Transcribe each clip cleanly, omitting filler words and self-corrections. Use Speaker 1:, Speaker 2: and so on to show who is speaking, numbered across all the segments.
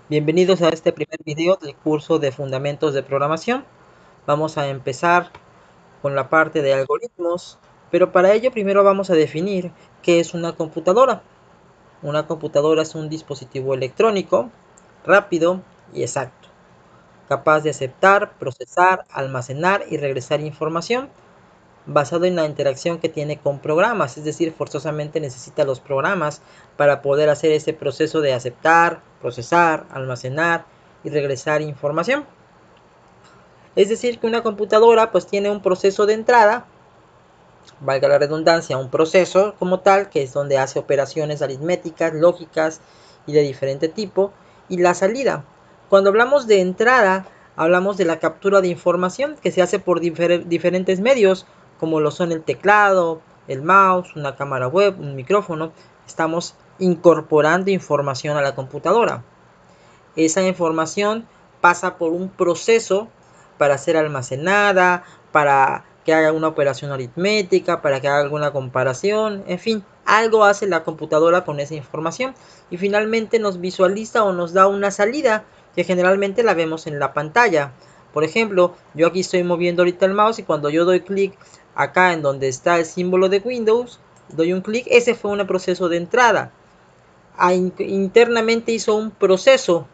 Speaker 1: Bienvenidos a este primer video del curso de Fundamentos de Programación. Vamos a empezar con la parte de algoritmos, pero para ello primero vamos a definir qué es una computadora. Una computadora es un dispositivo electrónico, rápido y exacto, capaz de aceptar, procesar, almacenar y regresar información basado en la interacción que tiene con programas, es decir, forzosamente necesita los programas para poder hacer ese proceso de aceptar, procesar, almacenar y regresar información. Es decir, que una computadora pues tiene un proceso de entrada, valga la redundancia, un proceso como tal, que es donde hace operaciones aritméticas, lógicas y de diferente tipo, y la salida. Cuando hablamos de entrada, hablamos de la captura de información que se hace por diferentes medios, como lo son el teclado, el mouse, una cámara web, un micrófono. Estamos incorporando información a la computadora. Esa información pasa por un proceso para ser almacenada, para que haga una operación aritmética, para que haga alguna comparación, en fin, algo hace la computadora con esa información y finalmente nos visualiza o nos da una salida que generalmente la vemos en la pantalla. Por ejemplo, yo aquí estoy moviendo ahorita el mouse y cuando yo doy clic acá en donde está el símbolo de Windows, doy un clic, ese fue un proceso de entrada. Internamente hizo un proceso,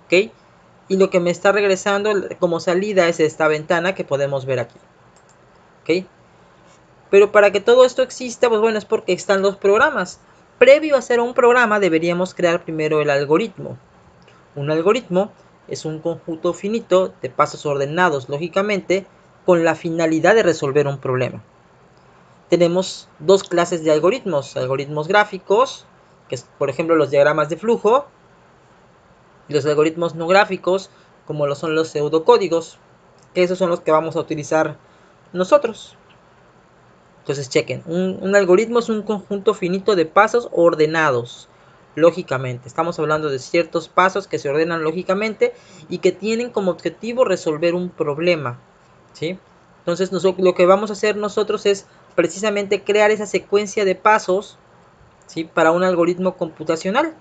Speaker 1: ¿ok? Y lo que me está regresando como salida es esta ventana que podemos ver aquí, ¿ok? Pero para que todo esto exista, pues bueno, es porque están los programas. Previo a hacer un programa deberíamos crear primero el algoritmo. Un algoritmo es un conjunto finito de pasos ordenados lógicamente con la finalidad de resolver un problema. Tenemos dos clases de algoritmos: algoritmos gráficos, que es por ejemplo los diagramas de flujo, y los algoritmos no gráficos, como lo son los pseudocódigos, que esos son los que vamos a utilizar nosotros. Entonces chequen, un algoritmo es un conjunto finito de pasos ordenados lógicamente. Estamos hablando de ciertos pasos que se ordenan lógicamente y que tienen como objetivo resolver un problema, ¿sí? Entonces lo que vamos a hacer nosotros es precisamente crear esa secuencia de pasos, ¿sí?, para un algoritmo computacional.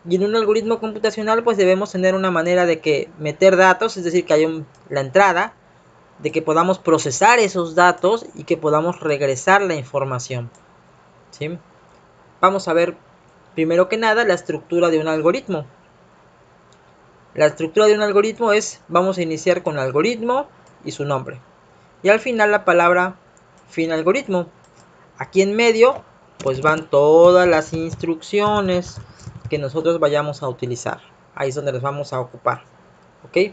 Speaker 1: Y en un algoritmo computacional pues debemos tener una manera de que meter datos, es decir, que haya la entrada, de que podamos procesar esos datos y que podamos regresar la información, ¿sí? Vamos a ver primero que nada la estructura de un algoritmo. La estructura de un algoritmo es, vamos a iniciar con algoritmo y su nombre. Y al final la palabra fin algoritmo. Aquí en medio pues van todas las instrucciones que nosotros vayamos a utilizar. Ahí es donde les vamos a ocupar, ¿ok?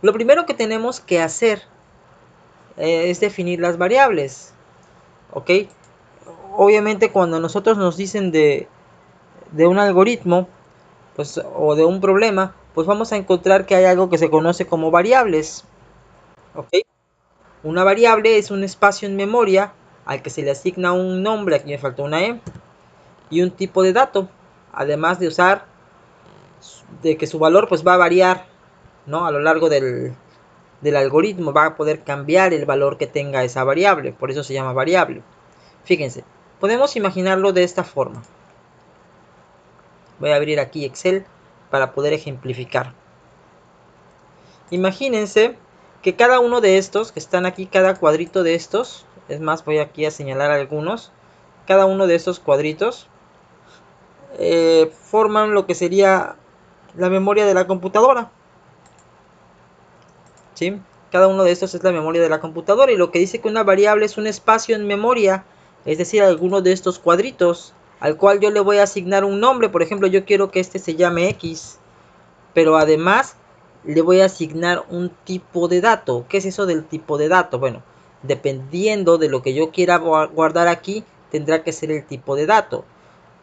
Speaker 1: Lo primero que tenemos que hacer es definir las variables, ¿ok? Obviamente cuando nosotros nos dicen de un algoritmo, pues, o de un problema, pues vamos a encontrar que hay algo que se conoce como variables, ¿ok? Una variable es un espacio en memoria al que se le asigna un nombre, aquí me faltó una E, y un tipo de dato, además de usar de que su valor pues va a variar, ¿no?, a lo largo del algoritmo. Va a poder cambiar el valor que tenga esa variable, por eso se llama variable. Fíjense, podemos imaginarlo de esta forma. Voy a abrir aquí Excel para poder ejemplificar. Imagínense que cada uno de estos que están aquí, cada cuadrito de estos, es más, voy aquí a señalar algunos, cada uno de estos cuadritos forman lo que sería la memoria de la computadora, ¿sí? Cada uno de estos es la memoria de la computadora, y lo que dice que una variable es un espacio en memoria, es decir, alguno de estos cuadritos, al cual yo le voy a asignar un nombre. Por ejemplo, yo quiero que este se llame X, pero además le voy a asignar un tipo de dato. ¿Qué es eso del tipo de dato? Bueno, dependiendo de lo que yo quiera guardar aquí, tendrá que ser el tipo de dato.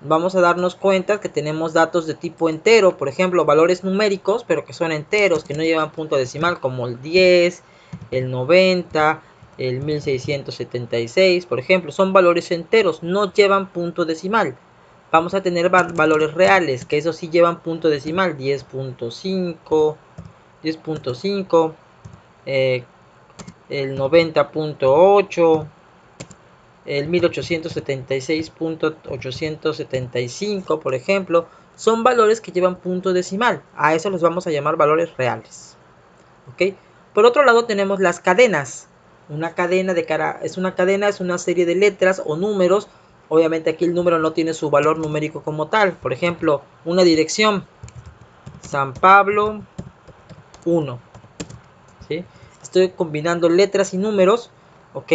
Speaker 1: Vamos a darnos cuenta que tenemos datos de tipo entero, por ejemplo, valores numéricos, pero que son enteros, que no llevan punto decimal, como el 10, el 90, el 1676, por ejemplo. Son valores enteros, no llevan punto decimal. Vamos a tener valores reales, que eso sí llevan punto decimal, 10.5, 10.5, el 90.8, el 1876.875, por ejemplo. son valores que llevan punto decimal. A eso los vamos a llamar valores reales. ¿Ok? Por otro lado tenemos las cadenas. Una cadena es una serie de letras o números. Obviamente aquí el número no tiene su valor numérico como tal. Por ejemplo, una dirección, San Pablo 1. ¿Sí? Estoy combinando letras y números. ¿Ok?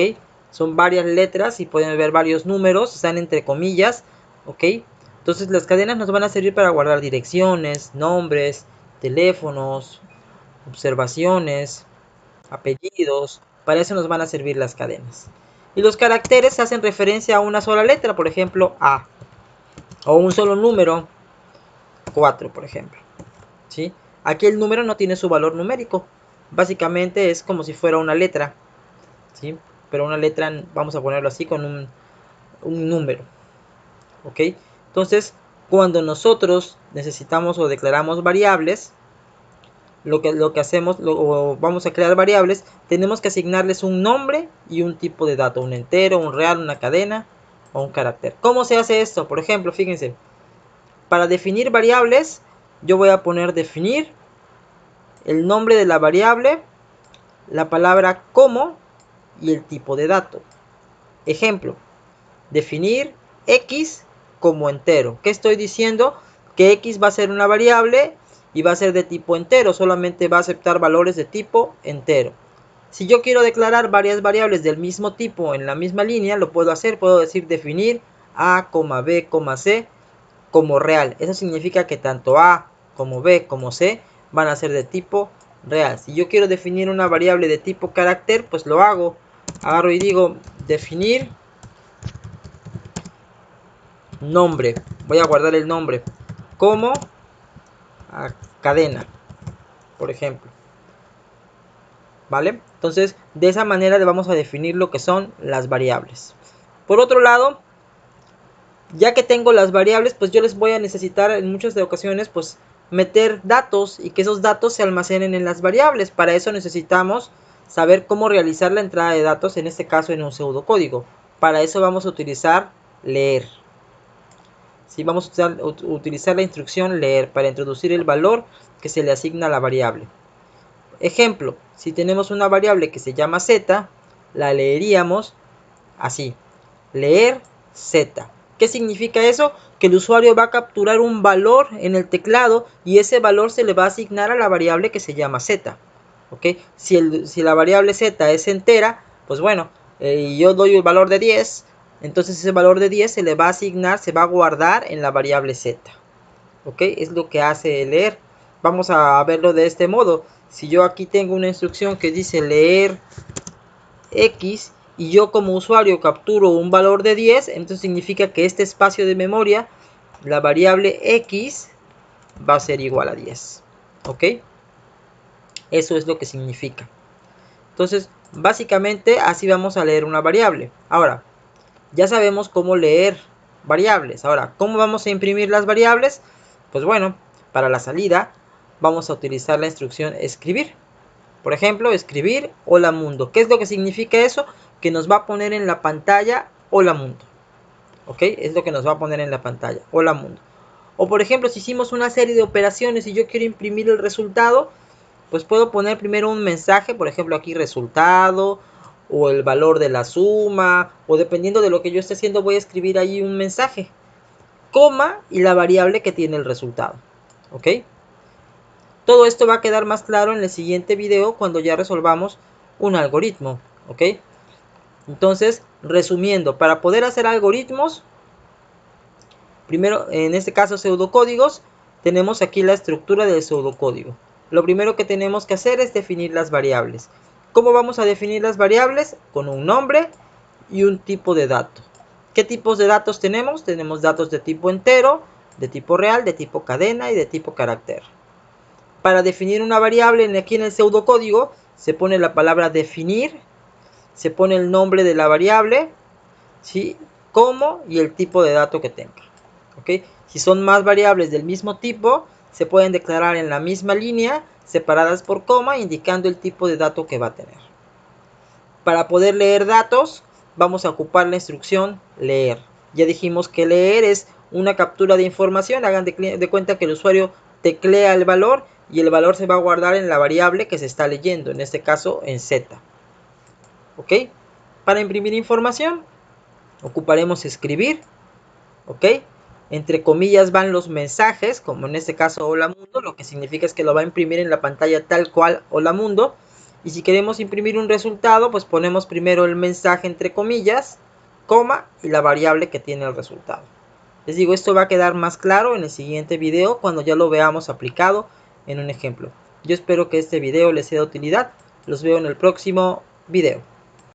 Speaker 1: Son varias letras y pueden ver varios números. Están entre comillas. ¿Ok? Entonces las cadenas nos van a servir para guardar direcciones, nombres, teléfonos, observaciones, apellidos. Para eso nos van a servir las cadenas. Y los caracteres hacen referencia a una sola letra, por ejemplo, A. O un solo número, 4, por ejemplo. ¿Sí? Aquí el número no tiene su valor numérico. Básicamente es como si fuera una letra. ¿Sí? Pero una letra, vamos a ponerlo así, con un número. ¿Ok? Entonces, cuando nosotros necesitamos o declaramos variables, lo que hacemos, vamos a crear variables, tenemos que asignarles un nombre y un tipo de dato, un entero, un real, una cadena o un carácter. ¿Cómo se hace esto? Por ejemplo, fíjense, para definir variables, yo voy a poner definir el nombre de la variable, la palabra como y el tipo de dato. Ejemplo, definir x como entero. ¿Qué estoy diciendo? Que x va a ser una variable y va a ser de tipo entero, solamente va a aceptar valores de tipo entero. Si yo quiero declarar varias variables del mismo tipo en la misma línea, lo puedo hacer, puedo decir definir a, b, c como real. Eso significa que tanto a como b como c van a ser de tipo real. Si yo quiero definir una variable de tipo carácter, pues lo hago. Agarro y digo definir nombre. Voy a guardar el nombre como cadena, por ejemplo. ¿Vale? Entonces, de esa manera le vamos a definir lo que son las variables. Por otro lado, ya que tengo las variables, pues yo les voy a necesitar en muchas de ocasiones, pues meter datos y que esos datos se almacenen en las variables. Para eso necesitamos saber cómo realizar la entrada de datos, en este caso en un pseudocódigo. Para eso vamos a utilizar leer. ¿Sí? Vamos a utilizar la instrucción leer para introducir el valor que se le asigna a la variable. Ejemplo, si tenemos una variable que se llama z, la leeríamos así, leer z. ¿Qué significa eso? Que el usuario va a capturar un valor en el teclado y ese valor se le va a asignar a la variable que se llama z. ¿Ok? Si la variable z es entera, pues bueno, yo doy el valor de 10, entonces ese valor de 10 se le va a asignar, se va a guardar en la variable z. ¿Ok? Es lo que hace leer. Vamos a verlo de este modo. Si yo aquí tengo una instrucción que dice leer x y yo como usuario capturo un valor de 10, entonces significa que este espacio de memoria, la variable x, va a ser igual a 10. ¿Ok? Eso es lo que significa. Entonces, básicamente así vamos a leer una variable. Ahora, ya sabemos cómo leer variables. Ahora, ¿cómo vamos a imprimir las variables? Pues bueno, para la salida vamos a utilizar la instrucción escribir. Por ejemplo, escribir hola mundo. ¿Qué es lo que significa eso? Que nos va a poner en la pantalla hola mundo. ¿Ok? Es lo que nos va a poner en la pantalla, hola mundo. O por ejemplo, si hicimos una serie de operaciones y yo quiero imprimir el resultado, pues puedo poner primero un mensaje, por ejemplo aquí resultado, o el valor de la suma, o dependiendo de lo que yo esté haciendo voy a escribir ahí un mensaje, coma y la variable que tiene el resultado. ¿Ok? Todo esto va a quedar más claro en el siguiente video cuando ya resolvamos un algoritmo. ¿Ok? Entonces, resumiendo, para poder hacer algoritmos, primero, en este caso pseudocódigos, tenemos aquí la estructura del pseudocódigo. Lo primero que tenemos que hacer es definir las variables. ¿Cómo vamos a definir las variables? Con un nombre y un tipo de dato. ¿Qué tipos de datos tenemos? Tenemos datos de tipo entero, de tipo real, de tipo cadena y de tipo carácter. Para definir una variable aquí en el pseudocódigo se pone la palabra definir, se pone el nombre de la variable, ¿sí? Como y el tipo de dato que tenga. ¿Ok? Si son más variables del mismo tipo, se pueden declarar en la misma línea, separadas por coma, indicando el tipo de dato que va a tener. Para poder leer datos, vamos a ocupar la instrucción leer. Ya dijimos que leer es una captura de información, hagan de cuenta que el usuario teclea el valor y el valor se va a guardar en la variable que se está leyendo, en este caso en Z. ¿Ok? Para imprimir información ocuparemos escribir. ¿Ok? Entre comillas van los mensajes, como en este caso hola mundo, lo que significa es que lo va a imprimir en la pantalla tal cual hola mundo. Y si queremos imprimir un resultado, pues ponemos primero el mensaje entre comillas, coma y la variable que tiene el resultado. Les digo, esto va a quedar más claro en el siguiente video cuando ya lo veamos aplicado en un ejemplo. Yo espero que este video les sea de utilidad. Los veo en el próximo video.